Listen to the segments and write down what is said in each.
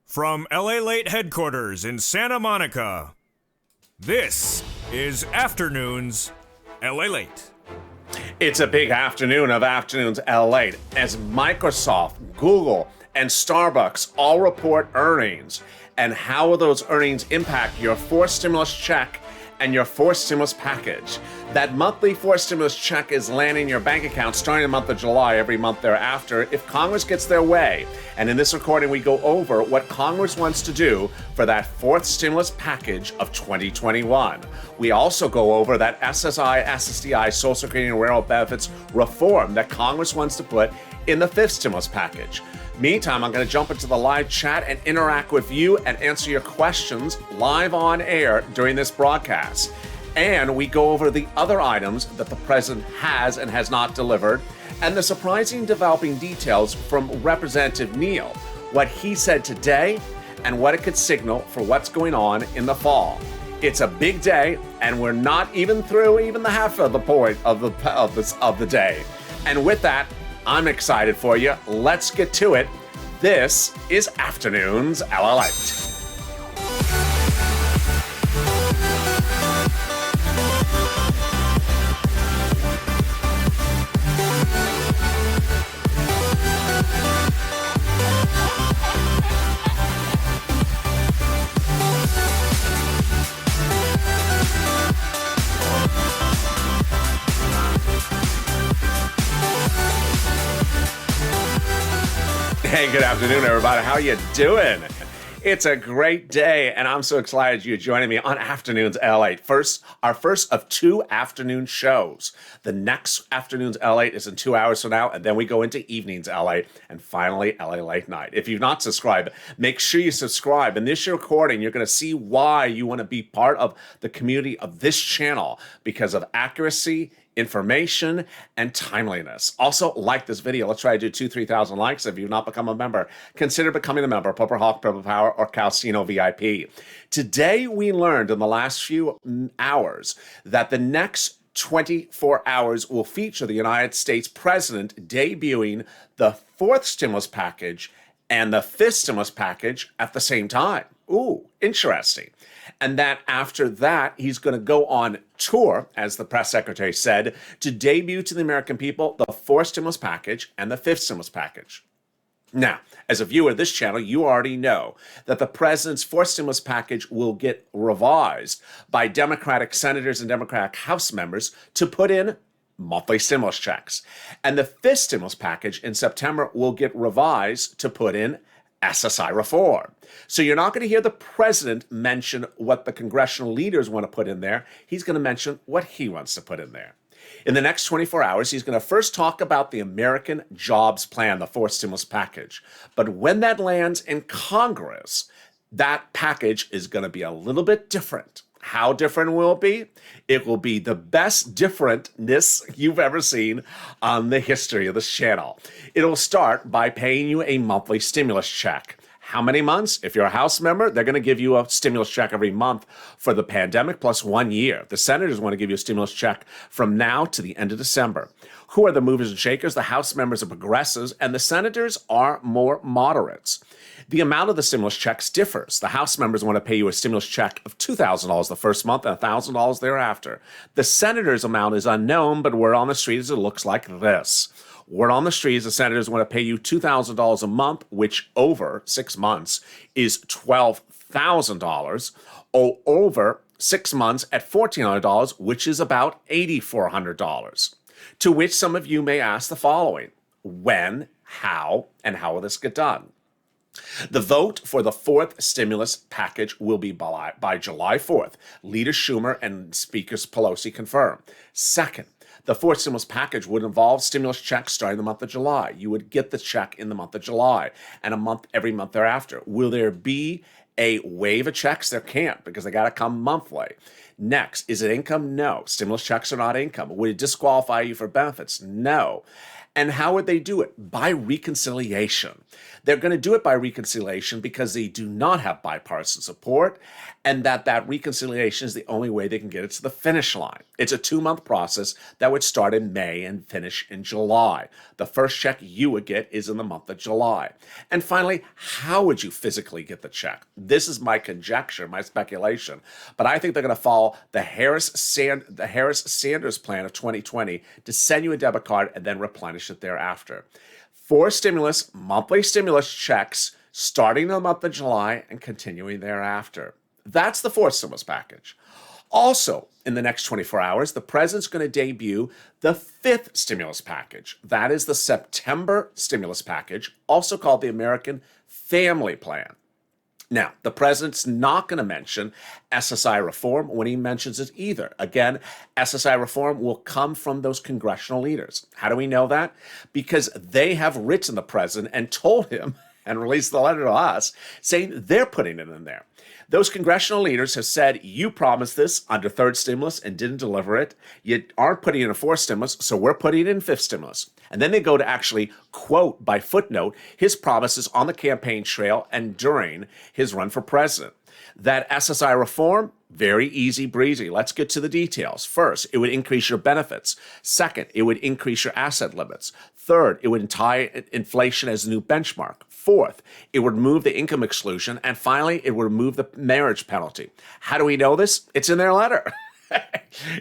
From LALATE headquarters in Santa Monica, this is Afternoons LALATE. It's a big afternoon of Afternoons LALATE as Microsoft, Google, and Starbucks all report earnings. And how will those earnings impact your fourth stimulus check and your fourth stimulus package? That monthly fourth stimulus check is landing in your bank account starting the month of July, every month thereafter, if Congress gets their way. And in this recording, we go over what Congress wants to do for that fourth stimulus package of 2021. We also go over that SSI, SSDI, Social Security and Railroad Benefits reform that Congress wants to put in the fifth stimulus package. Meantime, I'm going to jump into the live chat and interact with you and answer your questions live on air during this broadcast. And we go over the other items that the president has and has not delivered, and the surprising developing details from Representative Neal, what he said today, and what it could signal for what's going on in the fall. It's a big day, and we're not even through even the half of the point of the day. And with that, I'm excited for you. Let's get to it. This is Afternoons LALATE. Hey, good afternoon, everybody. How you doing? It's a great day, and I'm so excited you're joining me on Afternoons LALATE. Our first of two afternoon shows. The next Afternoons LALATE is in 2 hours from now, and then we go into Evenings LALATE, and finally LA Late Night. If you've not subscribed, make sure you subscribe. In this recording, you're going to see why you want to be part of the community of this channel because of accuracy, information, and timeliness. Also, like this video. Let's try to do 2,000-3,000 likes. If you've not become a member, consider becoming a member. Purple Hawk, Purple Power, or Calcino VIP. Today, we learned in the last few hours that the next 24 hours will feature the United States president debuting the fourth stimulus package and the fifth stimulus package at the same time. Ooh, interesting. And that after that, he's going to go on tour, as the press secretary said, to debut to the American people the fourth stimulus package and the fifth stimulus package. Now, as a viewer of this channel, you already know that the president's fourth stimulus package will get revised by Democratic senators and Democratic House members to put in monthly stimulus checks. And the fifth stimulus package in September will get revised to put in SSI reform. So you're not going to hear the president mention what the congressional leaders want to put in there. He's going to mention what he wants to put in there. In the next 24 hours, he's going to first talk about the American Jobs Plan, the fourth stimulus package. But when that lands in Congress, that package is going to be a little bit different. How different will it be? It will be the best differentness you've ever seen on the history of this channel. It'll start by paying you a monthly stimulus check. How many months? If you're a House member, they're going to give you a stimulus check every month for the pandemic plus 1 year. The senators want to give you a stimulus check from now to the end of December. Who are the movers and shakers? The House members are progressives, and the senators are more moderates. The amount of the stimulus checks differs. The House members want to pay you a stimulus check of $2,000 the first month and $1,000 thereafter. The senators' amount is unknown, but word on the street is it looks like this. Word on the street is the senators want to pay you $2,000 a month, which over 6 months is $12,000, or over 6 months at $1,400, which is about $8,400. To which some of you may ask the following: when, how, and how will this get done? The vote for the fourth stimulus package will be by July 4th. Leader Schumer and Speaker Pelosi confirm. Second, the fourth stimulus package would involve stimulus checks starting the month of July. You would get the check in the month of July and every month thereafter. Will there be a wave of checks? There can't, because they got to come monthly. Next, is it income? No. Stimulus checks are not income. Would it disqualify you for benefits? No. And how would they do it? By reconciliation. They're going to do it by reconciliation because they do not have bipartisan support, and that reconciliation is the only way they can get it to the finish line. It's a 2-month process that would start in May and finish in July. The first check you would get is in the month of July. And finally, how would you physically get the check? This is my conjecture, my speculation, but I think they're going to follow the Harris-Sanders plan of 2020 to send you a debit card and then replenish it thereafter. 4 monthly stimulus checks starting in the month of July and continuing thereafter. That's the 4th stimulus package. Also, in the next 24 hours, the president's going to debut the 5th stimulus package. That is the September stimulus package, also called the American Family Plan. Now, the president's not going to mention SSI reform when he mentions it either. Again, SSI reform will come from those congressional leaders. How do we know that? Because they have written the president and told him and released the letter to us saying they're putting it in there. Those congressional leaders have said, you promised this under 3rd stimulus and didn't deliver it. You aren't putting it in a 4th stimulus, so we're putting it in 5th stimulus. And then they go to actually quote by footnote his promises on the campaign trail and during his run for president. That SSI reform, very easy breezy. Let's get to the details. First, it would increase your benefits. Second, it would increase your asset limits. Third, it would tie inflation as a new benchmark. Fourth, it would remove the income exclusion. And finally, it would remove the marriage penalty. How do we know this? It's in their letter.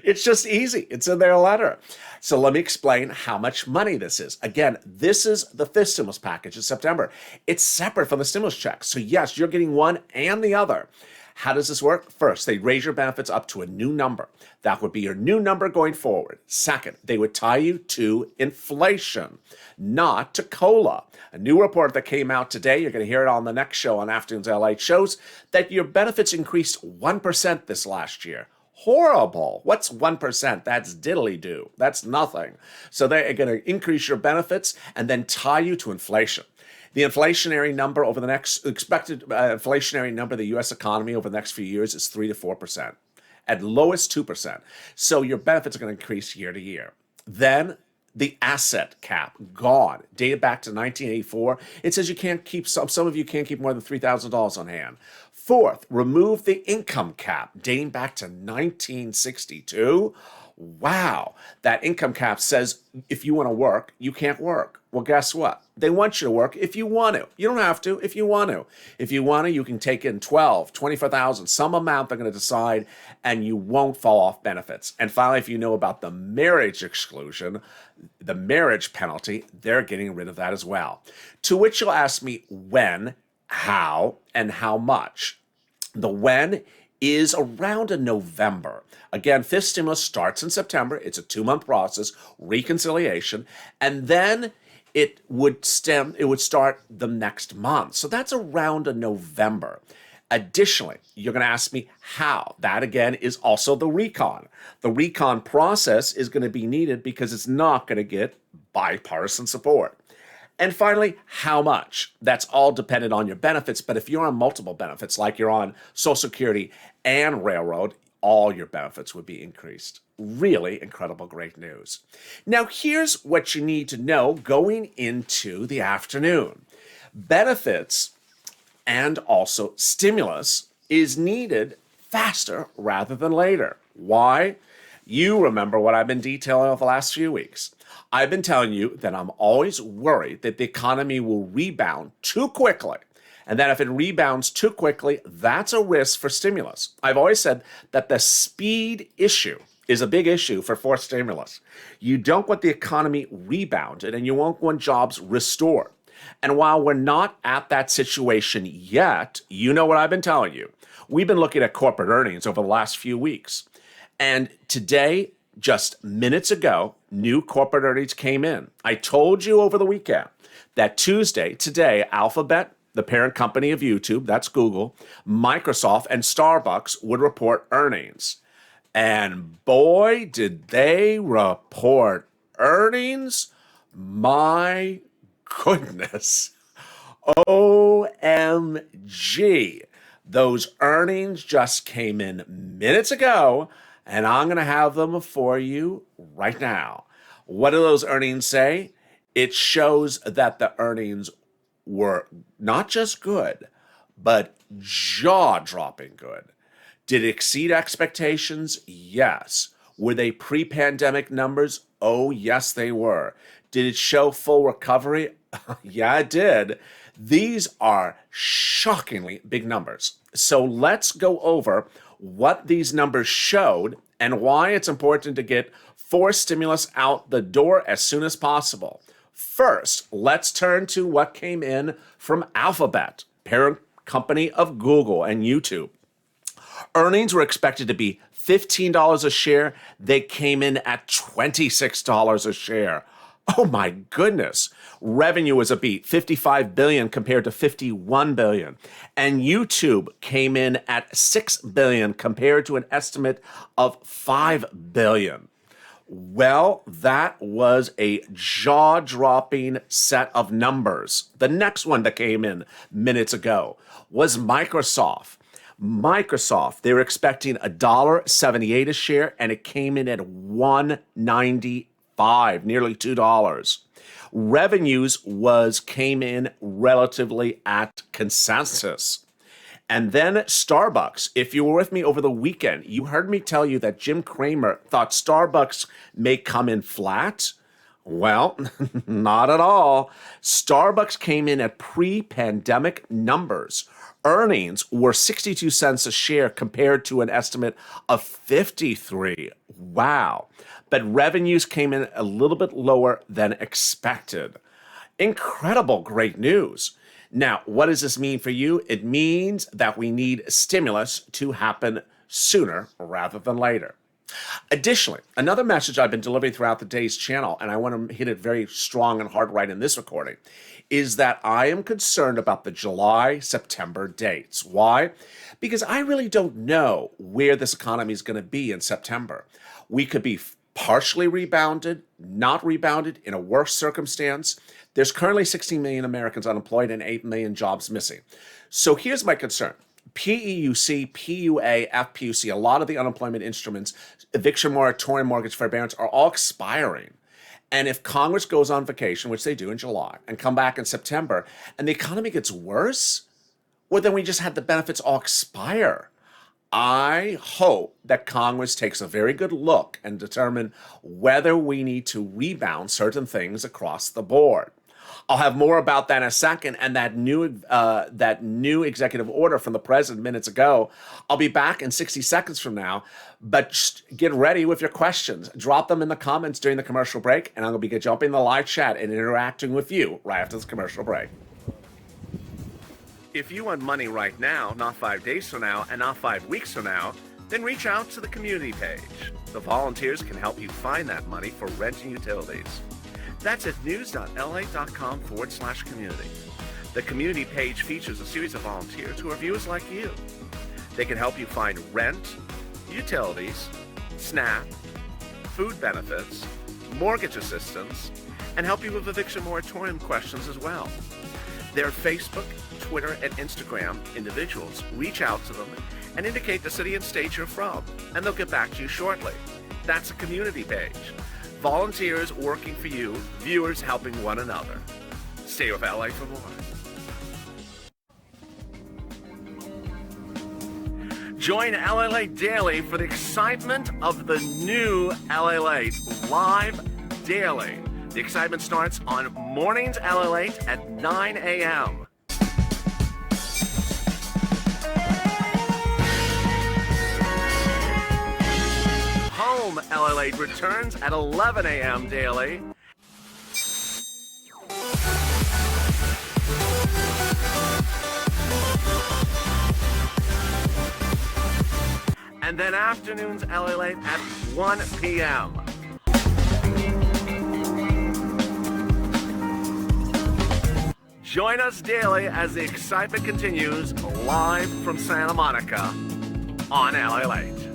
It's just easy. It's in their letter. So let me explain how much money this is. Again, this is the 5th stimulus package in September. It's separate from the stimulus check. So yes, you're getting one and the other. How does this work? First, they raise your benefits up to a new number. That would be your new number going forward. Second, they would tie you to inflation, not to COLA. A new report that came out today, you're going to hear it on the next show on Afternoons LALATE, shows that your benefits increased 1% this last year. Horrible. What's 1%? That's diddly-do. That's nothing. So they're going to increase your benefits and then tie you to inflation. The inflationary number over the next expected inflationary number of the U.S. economy over the next few years is 3 to 4%, at lowest 2%. So your benefits are going to increase year to year. Then the asset cap gone, dated back to 1984. It says you can't keep some of you can't keep more than $3,000 on hand. Fourth, remove the income cap, dating back to 1962. Wow, that income cap says if you want to work, you can't work. Well, guess what? They want you to work if you want to. You don't have to if you want to. If you want to, you can take in 12, 24,000, some amount they're going to decide, and you won't fall off benefits. And finally, if you know about the marriage exclusion, the marriage penalty, they're getting rid of that as well. To which you'll ask me when, how, and how much. The when is around in November. Again, 5th stimulus starts in September. It's a 2-month process, reconciliation, and then it would start the next month. So that's around in November. Additionally, you're going to ask me how. That, again, is also the recon. The recon process is going to be needed because it's not going to get bipartisan support. And finally, how much? That's all dependent on your benefits. But if you're on multiple benefits, like you're on Social Security and Railroad, all your benefits would be increased. Really incredible, great news. Now, here's what you need to know going into the afternoon. Benefits and also stimulus is needed faster rather than later. Why? You remember what I've been detailing over the last few weeks. I've been telling you that I'm always worried that the economy will rebound too quickly, and that if it rebounds too quickly, that's a risk for stimulus. I've always said that the speed issue is a big issue for 4th stimulus. You don't want the economy rebounded, and you won't want jobs restored. And while we're not at that situation yet, you know what I've been telling you. We've been looking at corporate earnings over the last few weeks. And today, just minutes ago, new corporate earnings came in. I told you over the weekend that today, Alphabet, the parent company of YouTube, that's Google, Microsoft, and Starbucks would report earnings. And boy, did they report earnings. My goodness. OMG. Those earnings just came in minutes ago, and I'm going to have them for you right now. What do those earnings say? It shows that the earnings were not just good, but jaw-dropping good. Did it exceed expectations? Yes. Were they pre-pandemic numbers? Oh, yes, they were. Did it show full recovery? Yeah, it did. These are shockingly big numbers. So let's go over what these numbers showed and why it's important to get forced stimulus out the door as soon as possible. First, let's turn to what came in from Alphabet, parent company of Google and YouTube. Earnings were expected to be $15 a share. They came in at $26 a share. Oh my goodness. Revenue was a beat, $55 billion compared to $51 billion. And YouTube came in at $6 billion compared to an estimate of $5 billion. Well, that was a jaw-dropping set of numbers. The next one that came in minutes ago was Microsoft. They were expecting $1.78 a share, and it came in at $1.95, nearly $2. Revenues came in relatively at consensus. And then Starbucks. If you were with me over the weekend, you heard me tell you that Jim Cramer thought Starbucks may come in flat. Well, not at all. Starbucks came in at pre-pandemic numbers. Earnings were 62 cents a share compared to an estimate of 53. Wow. But revenues came in a little bit lower than expected. Incredible, great news. Now, what does this mean for you? It means that we need stimulus to happen sooner rather than later. Additionally, another message I've been delivering throughout the day's channel, and I want to hit it very strong and hard right in this recording, is that I am concerned about the July-September dates. Why? Because I really don't know where this economy is going to be in September. We could be partially rebounded, not rebounded, in a worse circumstance. There's currently 16 million Americans unemployed and 8 million jobs missing. So here's my concern. PEUC, PUA, FPUC, a lot of the unemployment instruments, eviction moratorium, mortgage forbearance, are all expiring. And if Congress goes on vacation, which they do in July, and come back in September, and the economy gets worse, well, then we just had the benefits all expire. I hope that Congress takes a very good look and determine whether we need to rebound certain things across the board. I'll have more about that in a second, and that new executive order from the president minutes ago. I'll be back in 60 seconds from now, but just get ready with your questions. Drop them in the comments during the commercial break, and I'm going to be jumping in the live chat and interacting with you right after this commercial break. If you want money right now, not 5 days from now, and not 5 weeks from now, then reach out to the community page. The volunteers can help you find that money for rent and utilities. That's at news.la.com/community. The community page features a series of volunteers who are viewers like you. They can help you find rent, utilities, SNAP, food benefits, mortgage assistance, and help you with eviction moratorium questions as well. Their Facebook, Twitter, and Instagram individuals reach out to them and indicate the city and state you're from, and they'll get back to you shortly. That's a community page. Volunteers working for you, viewers helping one another. Stay with LA for more. Join LALATE daily for the excitement of the new LALATE live daily. The excitement starts on mornings LALATE at 9 a.m. Home LALATE returns at 11 a.m. daily. And then afternoons LALATE at 1 p.m. Join us daily as the excitement continues live from Santa Monica on LALATE.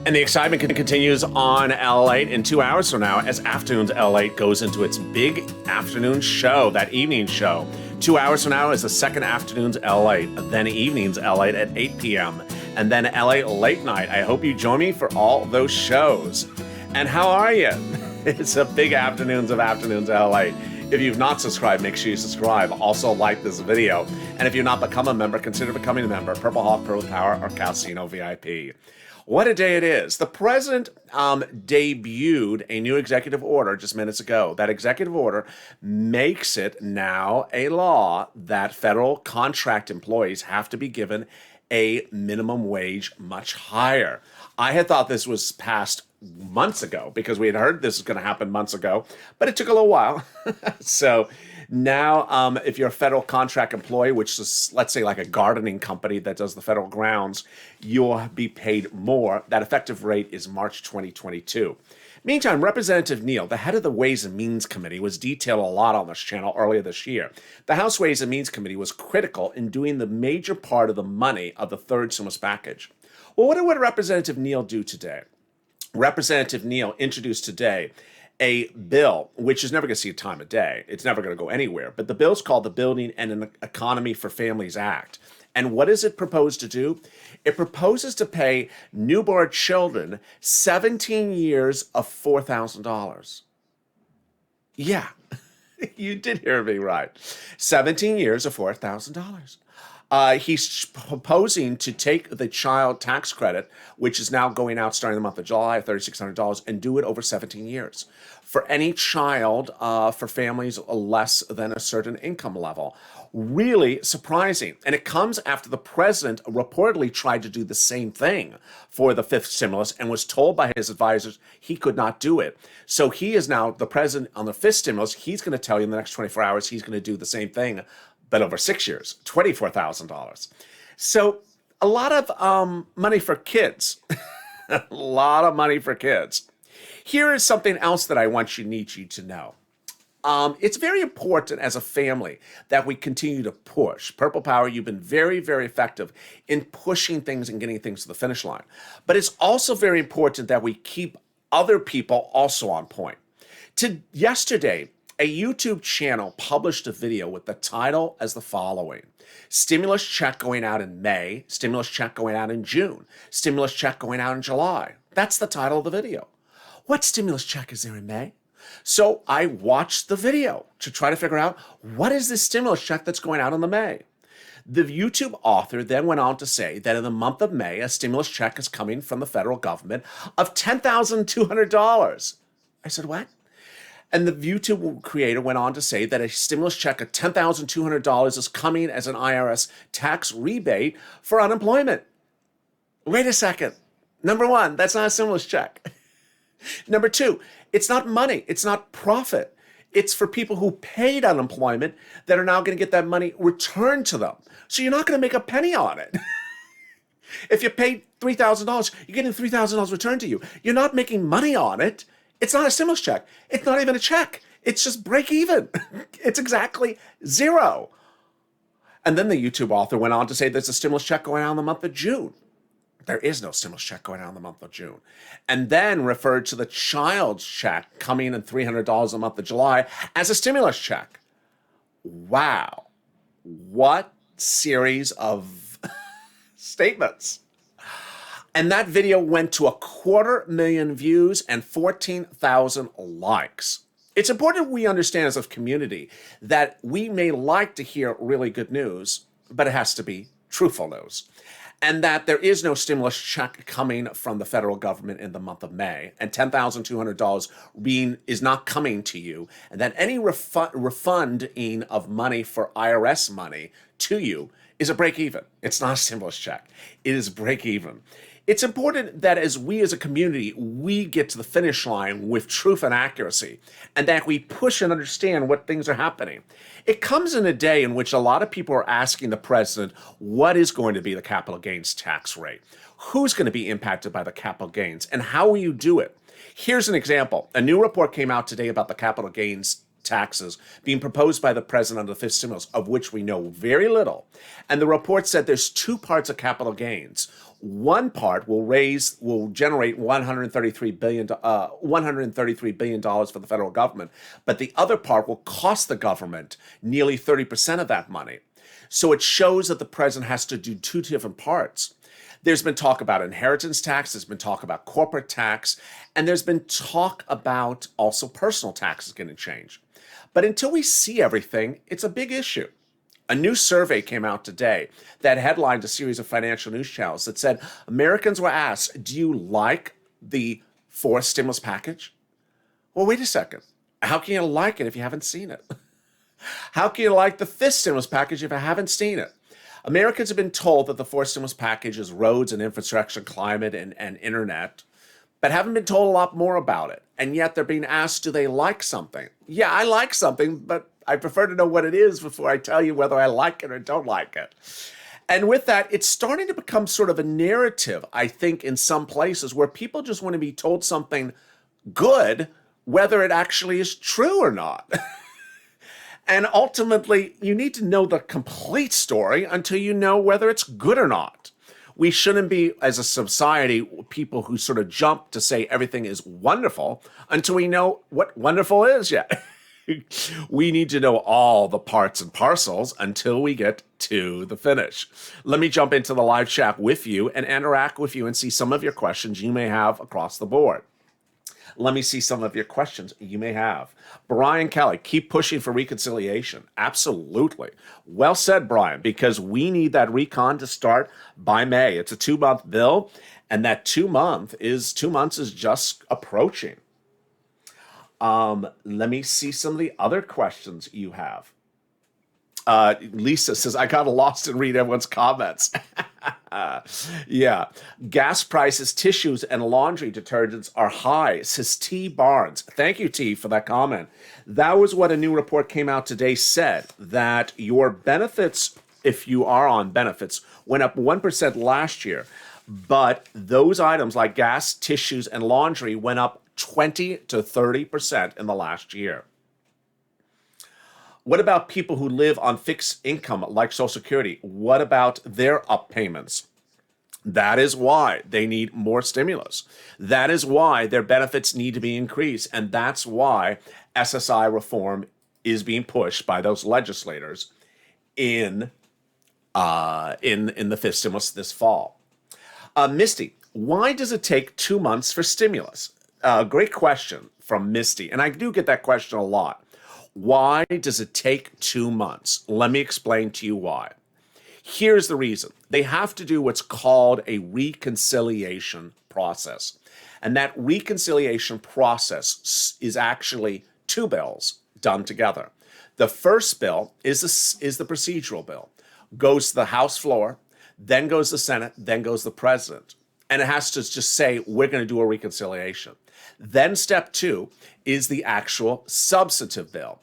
And the excitement continues on LALATE in 2 hours from now as Afternoons LALATE goes into its big afternoon show, that evening show. 2 hours from now is the second Afternoons LALATE, then Evenings LALATE at 8 p.m., and then LA Late Night. I hope you join me for all those shows. And how are you? It's a big Afternoons of Afternoons LA. If you've not subscribed, make sure you subscribe. Also like this video. And if you're not become a member, consider becoming a member. Purple Hawk, Purple Power, or Casino VIP. What a day it is. The president debuted a new executive order just minutes ago. That executive order makes it now a law that federal contract employees have to be given a minimum wage much higher. I had thought this was passed months ago because we had heard this was going to happen months ago, but it took a little while. So now if you're a federal contract employee, which is, let's say, like a gardening company that does the federal grounds, you'll be paid more. That effective rate is March 2022. Meantime, Representative Neal, the head of the Ways and Means Committee, was detailed a lot on this channel earlier this year. The House Ways and Means Committee was critical in doing the major part of the money of the third stimulus package. Well, what did Representative Neal do today? Representative Neal introduced today a bill, which is never going to see a time of day. It's never going to go anywhere. But the bill's called the Building an Economy for Families Act. And what does it propose to do? It proposes to pay newborn children 17 years of $4,000. Yeah, you did hear me right. 17 years of $4,000. He's proposing to take the child tax credit, which is now going out starting the month of July, $3,600, and do it over 17 years for any child for families less than a certain income level. Really surprising. And it comes after the president reportedly tried to do the same thing for the fifth stimulus and was told by his advisors he could not do it. So he is now the president on the fifth stimulus. He's going to tell you in the next 24 hours he's going to do the same thing, but over 6 years, $24,000. So a lot of money for kids. A lot of money for kids. Here is something else that I need you to know. It's very important as a family that we continue to push. Purple Power, you've been very, very effective in pushing things and getting things to the finish line. But it's also very important that we keep other people also on point. Yesterday, a YouTube channel published a video with the title as the following: stimulus check going out in May, stimulus check going out in June, stimulus check going out in July. That's the title of the video. What stimulus check is there in May? So I watched the video to try to figure out what is this stimulus check that's going out in the May. The YouTube author then went on to say that in the month of May, a stimulus check is coming from the federal government of $10,200. I said, what? And the YouTube creator went on to say that a stimulus check of $10,200 is coming as an IRS tax rebate for unemployment. Wait a second. Number one, that's not a stimulus check. Number two, it's not money. It's not profit. It's for people who paid unemployment that are now going to get that money returned to them. So you're not going to make a penny on it. If you paid $3,000, you're getting $3,000 returned to you. You're not making money on it. It's not a stimulus check. It's not even a check. It's just break even. It's exactly zero. And then the YouTube author went on to say there's a stimulus check going out in the month of June. There is no stimulus check going out in the month of June. And then referred to the child's check coming in $300 a month of July as a stimulus check. Wow. What series of statements. And that video went to 250,000 views and 14,000 likes. It's important we understand as a community that we may like to hear really good news, but it has to be truthful news. And that there is no stimulus check coming from the federal government in the month of May, and $10,200 is not coming to you, and that any refunding of money for IRS money to you is a break even. It's not a stimulus check. It is break even. It's important that as a community, we get to the finish line with truth and accuracy, and that we push and understand what things are happening. It comes in a day in which a lot of people are asking the president, what is going to be the capital gains tax rate? Who's going to be impacted by the capital gains, and how will you do it? Here's an example. A new report came out today about the capital gains taxes being proposed by the president under the fifth stimulus, of which we know very little. And the report said there's two parts of capital gains. One part will generate $133 billion for the federal government, but the other part will cost the government nearly 30% of that money. So it shows that the president has to do two different parts. There's been talk about inheritance tax, there's been talk about corporate tax, and there's been talk about also personal taxes getting changed. But until we see everything, it's a big issue. A new survey came out today that headlined a series of financial news channels that said Americans were asked, do you like the fourth stimulus package? Well, wait a second. How can you like it if you haven't seen it? How can you like the fifth stimulus package if you haven't seen it? Americans have been told that the fourth stimulus package is roads and infrastructure, climate, and internet, but haven't been told a lot more about it. And yet they're being asked, do they like something? Yeah, I like something, but I prefer to know what it is before I tell you whether I like it or don't like it. And with that, it's starting to become sort of a narrative, I think, in some places where people just want to be told something good, whether it actually is true or not. And ultimately, you need to know the complete story until you know whether it's good or not. We shouldn't be, as a society, people who sort of jump to say everything is wonderful until we know what wonderful is yet. We need to know all the parts and parcels until we get to the finish. Let me jump into the live chat with you and interact with you and see some of your questions you may have across the board. Let me see some of your questions you may have. Brian Kelly, keep pushing for reconciliation. Absolutely. Well said, Brian, because we need that recon to start by May. It's a 2-month bill, and that 2 months is just approaching. Let me see some of the other questions you have. Lisa says, I got lost and read everyone's comments. Yeah. Gas prices, tissues, and laundry detergents are high, says T. Barnes. Thank you, T, for that comment. That was what a new report came out today said, that your benefits, if you are on benefits, went up 1% last year. But those items like gas, tissues, and laundry went up 20 to 30% in the last year. What about people who live on fixed income like Social Security? What about their up payments? That is why they need more stimulus. That is why their benefits need to be increased. And that's why SSI reform is being pushed by those legislators in the fifth stimulus this fall. Misty, why does it take 2 months for stimulus? Great question from Misty. And I do get that question a lot. Why does it take 2 months? Let me explain to you why. Here's the reason. They have to do what's called a reconciliation process. And that reconciliation process is actually 2 bills done together. The first bill is the procedural bill. Goes to the House floor, then goes to the Senate, then goes to the President. And it has to just say, we're going to do a reconciliation. Then step 2 is the actual substantive bill.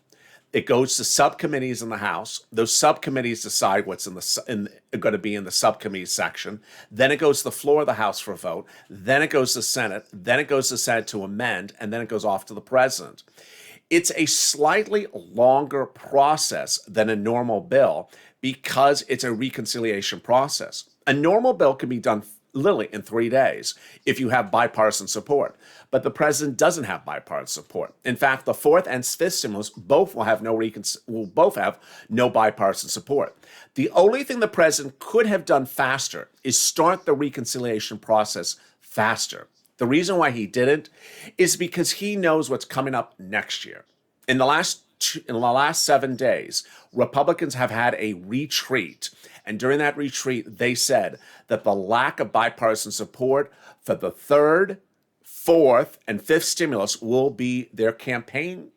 It goes to subcommittees in the House. Those subcommittees decide what's going to be in the subcommittee section. Then it goes to the floor of the House for a vote. Then it goes to the Senate. Then it goes to the Senate to amend. And then it goes off to the President. It's a slightly longer process than a normal bill because it's a reconciliation process. A normal bill can be done literally in 3 days if you have bipartisan support. But the president doesn't have bipartisan support. In fact, the fourth and fifth stimulus both will have no bipartisan support. The only thing the president could have done faster is start the reconciliation process faster. The reason why he didn't is because he knows what's coming up next year. In the last 7 days, Republicans have had a retreat. And during that retreat, they said that the lack of bipartisan support for the third, fourth, and fifth stimulus will be their campaign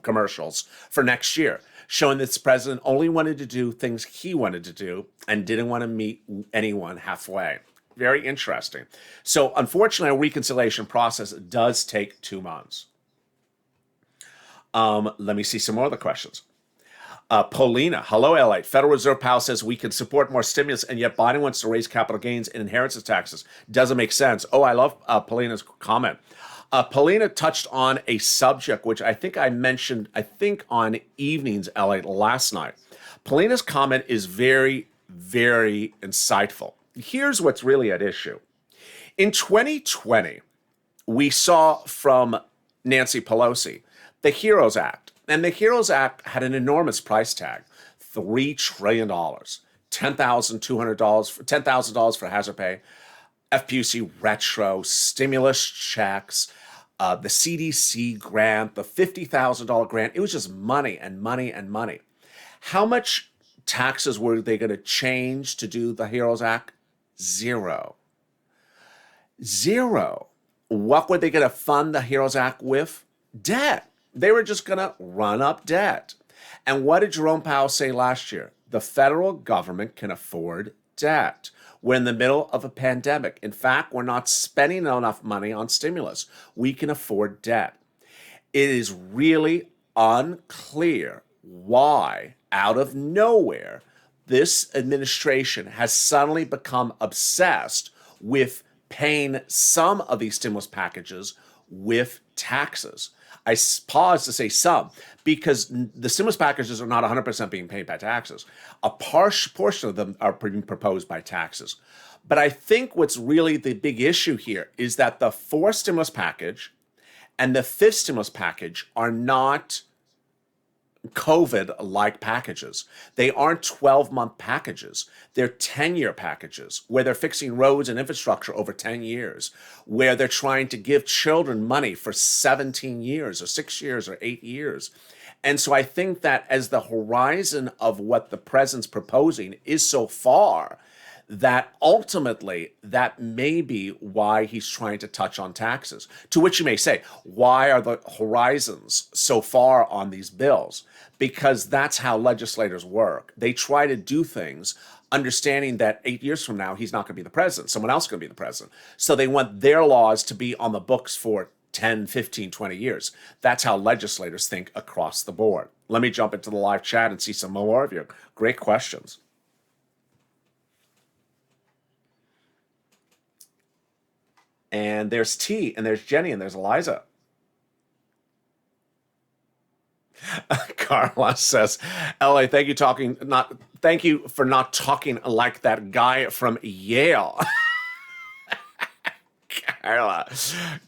commercials for next year, showing that this president only wanted to do things he wanted to do and didn't want to meet anyone halfway. Very interesting. So unfortunately, a reconciliation process does take 2 months. Let me see some more of the questions. Paulina, hello, LA. Federal Reserve Powell says we can support more stimulus, and yet Biden wants to raise capital gains and inheritance taxes. Doesn't make sense. Oh, I love Paulina's comment. Paulina touched on a subject which I think I mentioned, on Evenings LA last night. Paulina's comment is very, very insightful. Here's what's really at issue. In 2020, we saw from Nancy Pelosi the HEROES Act. And the HEROES Act had an enormous price tag, $3 trillion. $10,000 for hazard pay, FPUC retro, stimulus checks, the CDC grant, the $50,000 grant. It was just money and money and money. How much taxes were they going to change to do the HEROES Act? Zero. What were they going to fund the HEROES Act with? Debt. They were just going to run up debt. And what did Jerome Powell say last year? The federal government can afford debt. We're in the middle of a pandemic. In fact, we're not spending enough money on stimulus. We can afford debt. It is really unclear why, out of nowhere, this administration has suddenly become obsessed with paying some of these stimulus packages with taxes. I pause to say some, because the stimulus packages are not 100% being paid by taxes. A portion of them are being proposed by taxes. But I think what's really the big issue here is that the fourth stimulus package and the fifth stimulus package are not COVID-like packages. They aren't 12-month packages. They're 10-year packages where they're fixing roads and infrastructure over 10 years, where they're trying to give children money for 17 years or 6 years or 8 years. And so I think that as the horizon of what the president's proposing is so far, that ultimately that may be why he's trying to touch on taxes. To which you may say, why are the horizons so far on these bills? Because that's how legislators work. They try to do things understanding that 8 years from now, he's not going to be the president. Someone else is going to be the president. So they want their laws to be on the books for 10, 15, 20 years. That's how legislators think across the board. Let me jump into the live chat and see some more of your great questions. And there's T, and there's Jenny, and there's Eliza. Carla says, "LA, thank you for not talking like that guy from Yale."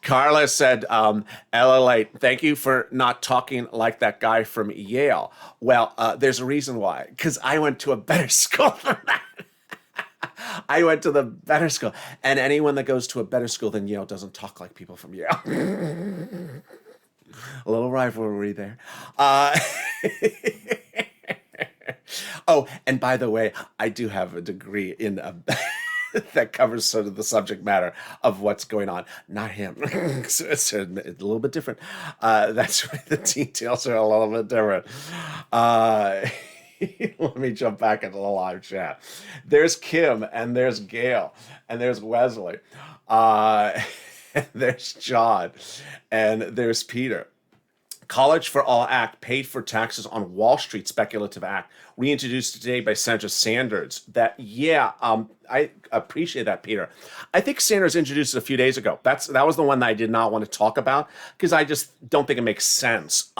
Carla said, "LA, thank you for not talking like that guy from Yale." Well, there's a reason why, because I went to a better school than that. I went to the better school, and anyone that goes to a better school than Yale doesn't talk like people from Yale. A little rivalry there. Oh, and by the way, I do have a degree in that covers sort of the subject matter of what's going on. Not him. It's a little bit different. That's right. The details are a little bit different. Let me jump back into the live chat. There's Kim, and there's Gail, and there's Wesley, and there's John, and there's Peter. College for All Act paid for taxes on Wall Street speculative act reintroduced today by Senator Sanders. I appreciate that, Peter. I think Sanders introduced it a few days ago. That was the one that I did not want to talk about because I just don't think it makes sense.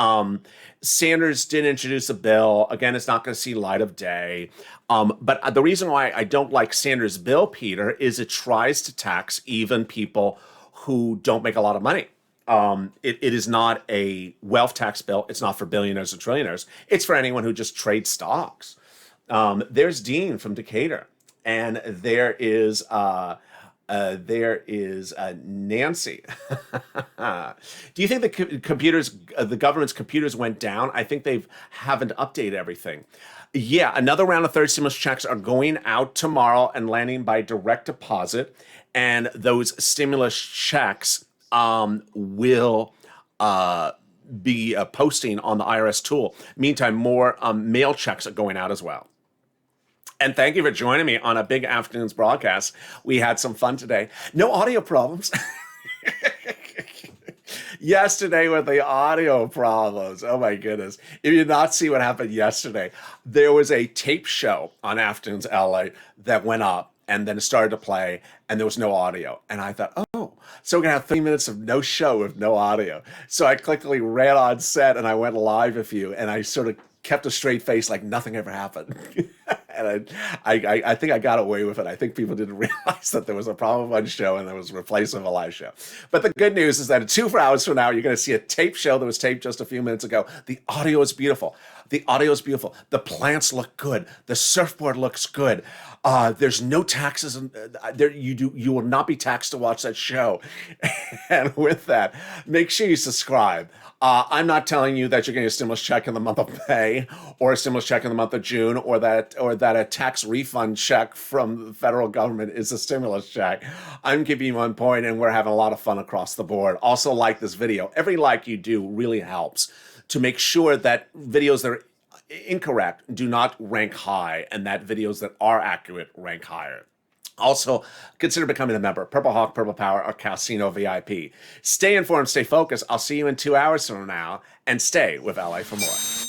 Sanders did introduce a bill. Again, it's not going to see light of day. But the reason why I don't like Sanders' bill, Peter, is it tries to tax even people who don't make a lot of money. It is not a wealth tax bill. It's not for billionaires and trillionaires. It's for anyone who just trades stocks. There's Dean from Decatur, and there is Nancy. Do you think the government's computers went down? I think they haven't updated everything. Yeah, another round of third stimulus checks are going out tomorrow and landing by direct deposit, and those stimulus checks will be posting on the IRS tool. Meantime, more mail checks are going out as well. And thank you for joining me on a big afternoon's broadcast. We had some fun today. No audio problems. Yesterday with the audio problems. Oh my goodness. If you did not see what happened yesterday, there was a tape show on Afternoons LA that went up and then it started to play and there was no audio. And I thought, oh, so we're going to have 30 minutes of no show with no audio. So I quickly ran on set and I went live with you and I sort of kept a straight face like nothing ever happened. And I think I got away with it. I think people didn't realize that there was a problem on the show and there was a replacement of a live show. But the good news is that in 2 hours from now, you're going to see a tape show that was taped just a few minutes ago. The audio is beautiful. The audio is beautiful. The plants look good. The surfboard looks good. There's no taxes. You will not be taxed to watch that show. And with that, make sure you subscribe. I'm not telling you that you're getting a stimulus check in the month of May, or a stimulus check in the month of June, or that a tax refund check from the federal government is a stimulus check. I'm giving you 1 point, and we're having a lot of fun across the board. Also, like this video. Every like you do really helps to make sure that videos that are incorrect do not rank high, and that videos that are accurate rank higher. Also, consider becoming a member. Purple Hawk, Purple Power, or Casino VIP. Stay informed, stay focused. I'll see you in 2 hours from now, and stay with LA for more.